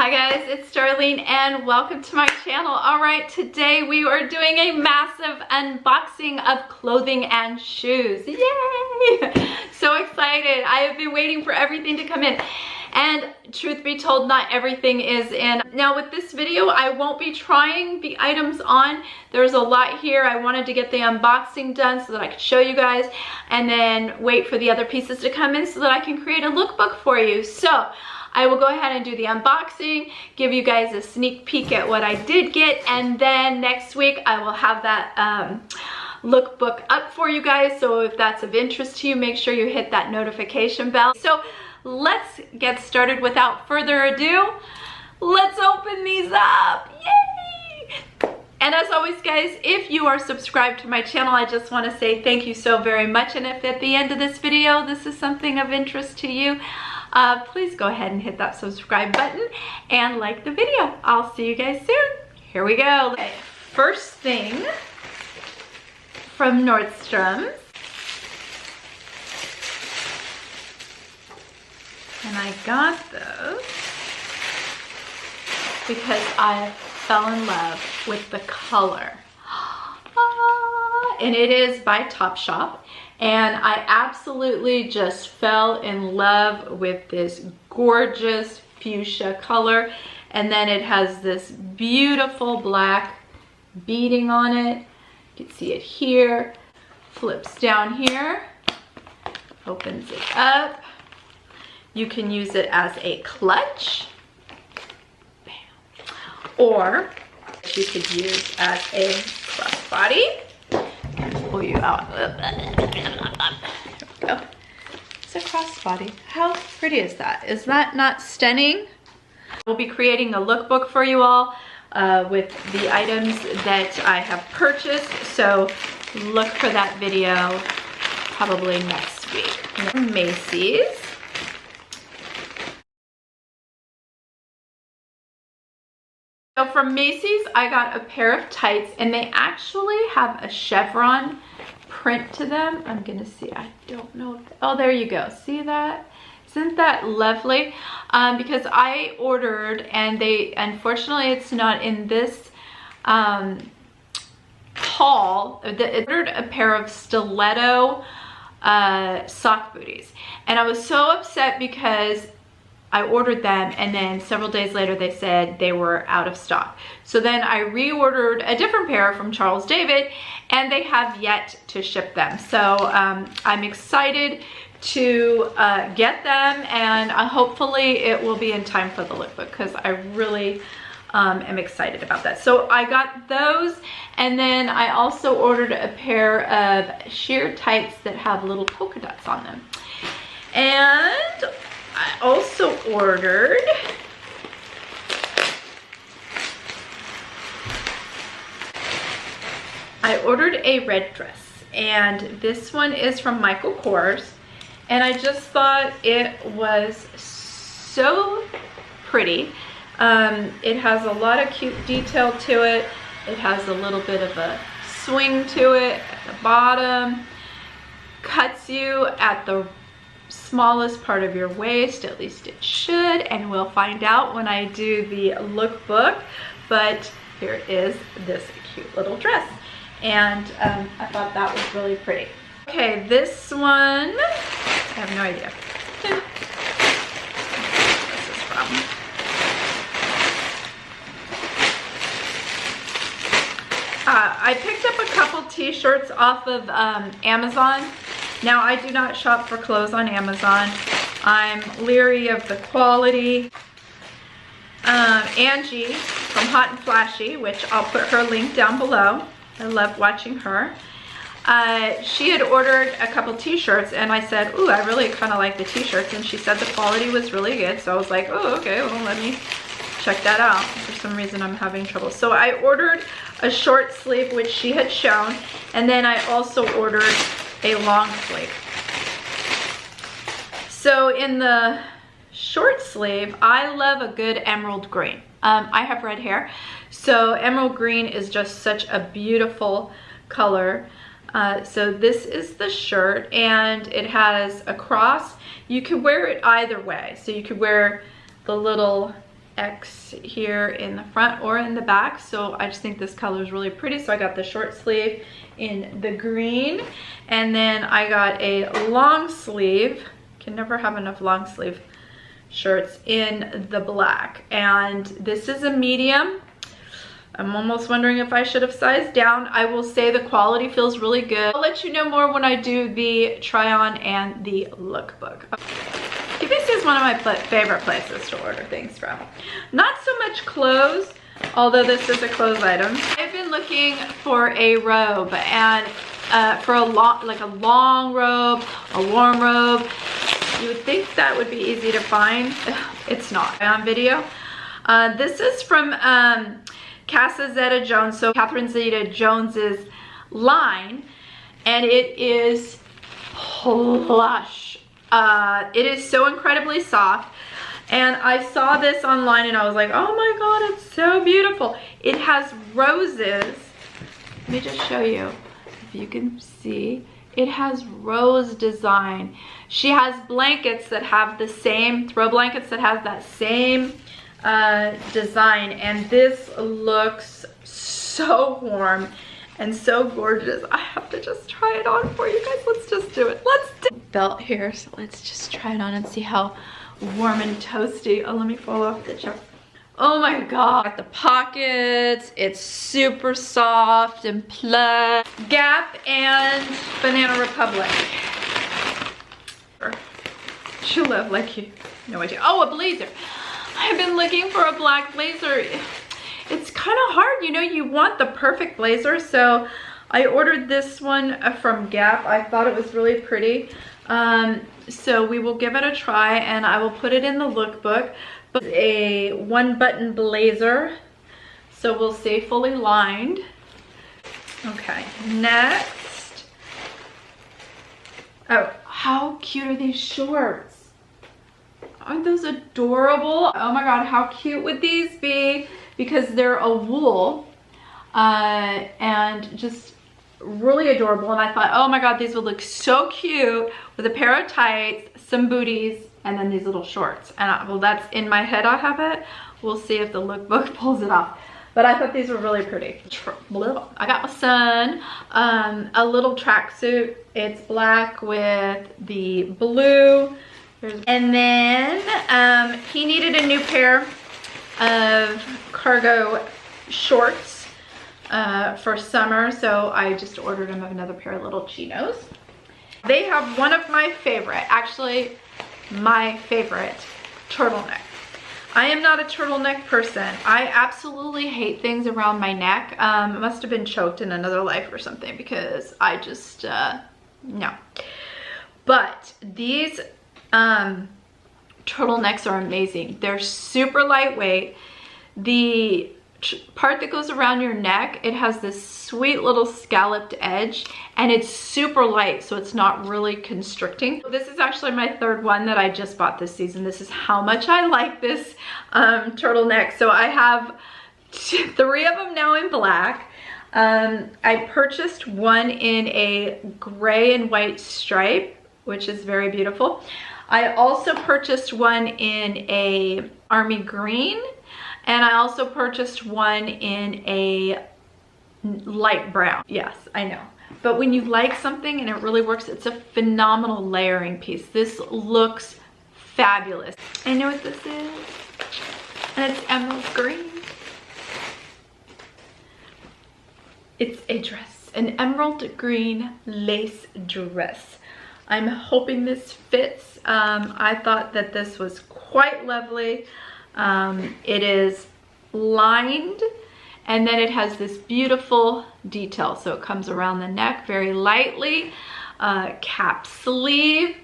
Hi guys, it's Darlene and welcome to my channel. Alright, today we are doing a massive unboxing of clothing and shoes. Yay! So excited. I have been waiting for everything to come in. And truth be told, not everything is in. Now with this video, I won't be trying the items on. There's a lot here. I wanted to get the unboxing done so that I could show you guys and then wait for the other pieces to come in so that I can create a lookbook for you. So I will go ahead and do the unboxing, give you guys a sneak peek at what I did get, and then next week I will have that lookbook up for you guys. So if that's of interest to you, make sure you hit that notification bell. So let's get started without further ado. Let's open these up. Yay! And as always guys, if you are subscribed to my channel, I just want to say thank you so very much. And if at the end of this video this is something of interest to you, please go ahead and hit that subscribe button and like the video. I'll see you guys soon. Here we go. Okay, first thing from Nordstrom. And I got those because I fell in love with the color. And it is by Topshop. And I absolutely just fell in love with this gorgeous fuchsia color. And then it has this beautiful black beading on it. You can see it here. Flips down here. Opens it up. You can use it as a clutch. Bam. Or you could use as a crossbody. Pull you out. Oh, it's a crossbody. How pretty is that? Is that not stunning? We'll be creating a lookbook for you all with the items that I have purchased. So look for that video probably next week. Macy's. So from Macy's, I got a pair of tights, and they actually have a chevron print to them. I'm gonna see, I don't know. Oh, there you go. See that? Isn't that lovely? Because I ordered, and they, unfortunately, it's not in this haul. I ordered a pair of stiletto sock booties, and I was so upset because I ordered them and then several days later they said they were out of stock. So then I reordered a different pair from Charles David and they have yet to ship them. So I'm excited to get them, and hopefully it will be in time for the lookbook because I really am excited about that. So I got those, and then I also ordered a pair of sheer tights that have little polka dots on them. And I also ordered a red dress, and this one is from Michael Kors, and I just thought it was so pretty. It has a lot of cute detail to it. It has a little bit of a swing to it at the bottom, cuts you at the smallest part of your waist, at least it should, and we'll find out when I do the lookbook. But here is this cute little dress, and I thought that was really pretty. Okay, this one, I have no idea where this is from. I picked up a couple t-shirts off of Amazon. Now, I do not shop for clothes on Amazon. I'm leery of the quality. Angie from Hot and Flashy, which I'll put her link down below. I love watching her. She had ordered a couple t-shirts, and I said, ooh, I really kind of like the t-shirts, and she said the quality was really good. So I was like, oh, okay, well, let me check that out. For some reason, I'm having trouble. So I ordered a short sleeve, which she had shown, and then I also ordered a long sleeve. So in the short sleeve, I love a good emerald green. I have red hair, so emerald green is just such a beautiful color. So this is the shirt, and it has a cross. You could wear it either way. So you could wear the little X here in the front or in the back, so I just think this color is really pretty. So I got the short sleeve in the green, and then I got a long sleeve, can never have enough long sleeve shirts, in the black, and this is a medium. I'm almost wondering if I should have sized down. I will say the quality feels really good. I'll let you know more when I do the try on and the lookbook. QVC is one of my favorite places to order things from. Not so much clothes, although this is a clothes item. I've been looking for a robe, and for a long robe, a warm robe. You would think that would be easy to find. It's not. On video. This is from Casa Zeta-Jones, so Catherine Zeta-Jones's line, and it is plush. It is so incredibly soft, and I saw this online and I was like, oh my god, it's so beautiful. It has roses. Let me just show you if you can see. It has rose design. She has blankets that have the same, throw blankets that has that same design, and this looks so warm and so gorgeous. I have to just try it on for you guys. Let's just do it. Let's do belt here, so let's just try it on and see how warm and toasty. Oh, let me fall off the chair. Oh my god. Got the pockets. It's super soft and plush. Gap and Banana Republic. She'll love like you. No idea. Oh, a blazer. I've been looking for a black blazer. It's kind of hard, you know, you want the perfect blazer, so I ordered this one from Gap. I thought it was really pretty. So we will give it a try, and I will put it in the lookbook. But a one-button blazer, so we'll say fully lined. Okay, next. Oh, how cute are these shorts? Aren't those adorable? Oh my god, how cute would these be? Because they're a wool and just really adorable. And I thought, oh my god, these would look so cute with a pair of tights, some booties, and then these little shorts. And well, that's in my head, I have it. We'll see if the lookbook pulls it off. But I thought these were really pretty. I got my son a little tracksuit. It's black with the blue. And then he needed a new pair of cargo shorts for summer, so I just ordered him another pair of little chinos. They have one of my favorite, actually my favorite, turtleneck. I am not a turtleneck person. I absolutely hate things around my neck. Must have been choked in another life or something, because I just no. But these turtlenecks are amazing. They're super lightweight. The part that goes around your neck, it has this sweet little scalloped edge, and it's super light, so it's not really constricting. This is actually my third one that I just bought this season. This is how much I like this turtleneck. So I have 3 of them now in black. I purchased one in a gray and white stripe, which is very beautiful. I also purchased one in a army green, and I also purchased one in a light brown. Yes, I know. But when you like something and it really works, it's a phenomenal layering piece. This looks fabulous. I know what this is, and it's emerald green. It's a dress, an emerald green lace dress. I'm hoping this fits. I thought that this was quite lovely. It is lined, and then it has this beautiful detail. So it comes around the neck very lightly. Cap sleeve,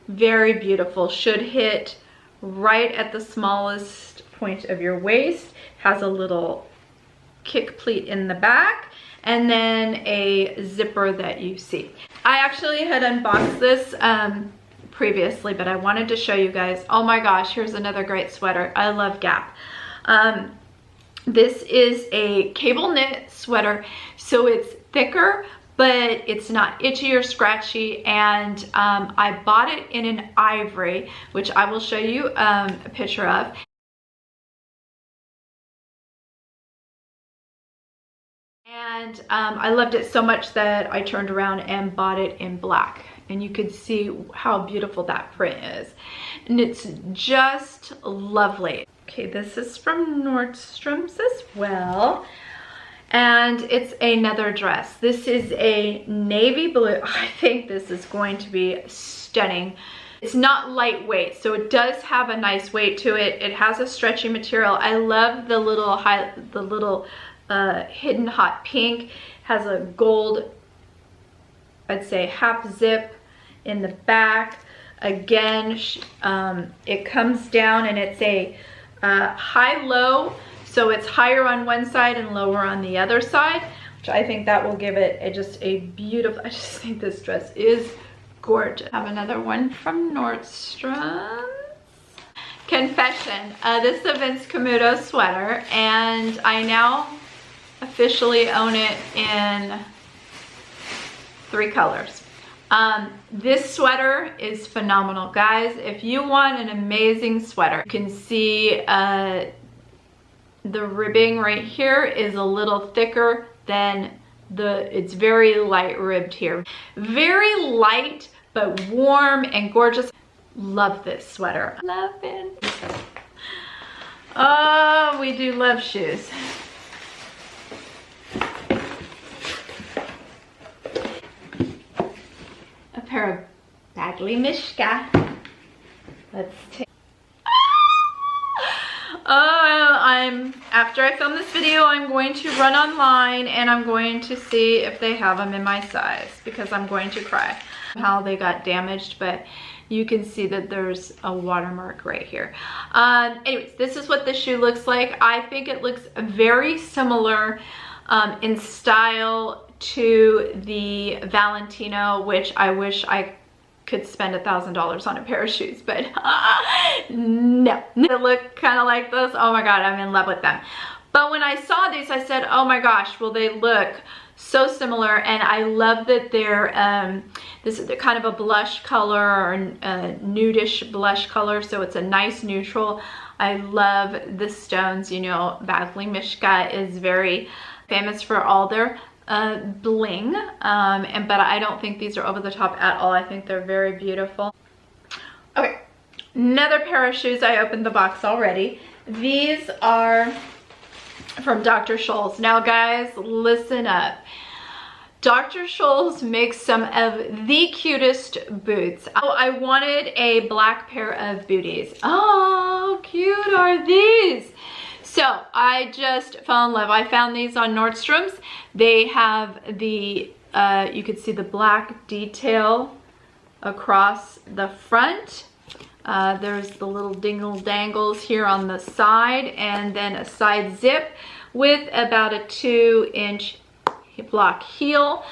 very beautiful. Should hit right at the smallest point of your waist. Has a little kick pleat in the back, and then a zipper that you see. I actually had unboxed this previously, but I wanted to show you guys. Oh my gosh, here's another great sweater. I love Gap. This is a cable knit sweater, so it's thicker, but it's not itchy or scratchy, and I bought it in an ivory, which I will show you a picture of. And I loved it so much that I turned around and bought it in black. And you could see how beautiful that print is. And it's just lovely. Okay, this is from Nordstrom's as well. And it's another dress. This is a navy blue. I think this is going to be stunning. It's not lightweight, so it does have a nice weight to it. It has a stretchy material. I love the little hidden hot pink. Has a gold, I'd say half zip in the back. Again, it comes down and it's a high-low, so it's higher on one side and lower on the other side, which I think that will give it just a beautiful, I just think this dress is gorgeous. I have another one from Nordstrom. Confession, this is a Vince Camuto sweater, and I now officially own it in 3 colors. This sweater is phenomenal, guys. If you want an amazing sweater, you can see the ribbing right here is a little thicker than it's very light ribbed here. Very light, but warm and gorgeous. Love this sweater. Love it. Oh, we do love shoes. A pair of Bagly Mishka. Let's take. After I film this video, I'm going to run online and I'm going to see if they have them in my size, because I'm going to cry. How they got damaged, but you can see that there's a watermark right here. Anyways, this is what the shoe looks like. I think it looks very similar in style to the Valentino, which I wish I could spend $1,000 on a pair of shoes, but no. They look kind of like this. Oh my God, I'm in love with them. But when I saw these, I said, oh my gosh, well, they look so similar, and I love that they're this is kind of a blush color, or a nudish blush color, so it's a nice neutral. I love the stones. You know, Bagly Mishka is very famous for all their bling, but I don't think these are over the top at all. I think they're very beautiful. Okay, another pair of shoes. I opened the box already. These are from Dr. Scholl's. Now guys, listen up. Dr. Scholl's makes some of the cutest boots. Oh, I wanted a black pair of booties. Oh, how cute are these? So I just fell in love. I found these on Nordstrom's. They have the, you can see the black detail across the front. There's the little dingle dangles here on the side, and then a side zip with about a 2-inch block heel.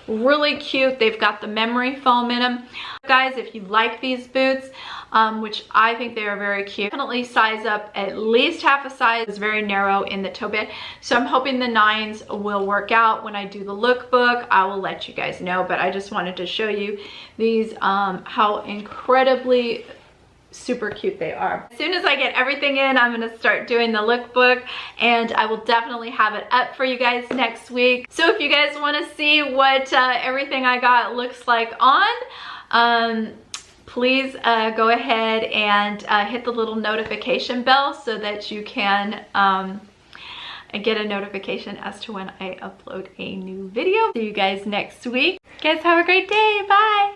Really cute. They've got the memory foam in them. Guys, if you like these boots, which I think they are very cute, definitely size up at least half a size. It's very narrow in the toe bit, so I'm hoping the 9s will work out. When I do the lookbook, I will let you guys know, but I just wanted to show you these, how incredibly super cute they are. As soon as I get everything in, I'm gonna start doing the lookbook, and I will definitely have it up for you guys next week. So if you guys want to see what everything I got looks like on, please go ahead and hit the little notification bell so that you can get a notification as to when I upload a new video. See you guys next week. Guys, have a great day. Bye.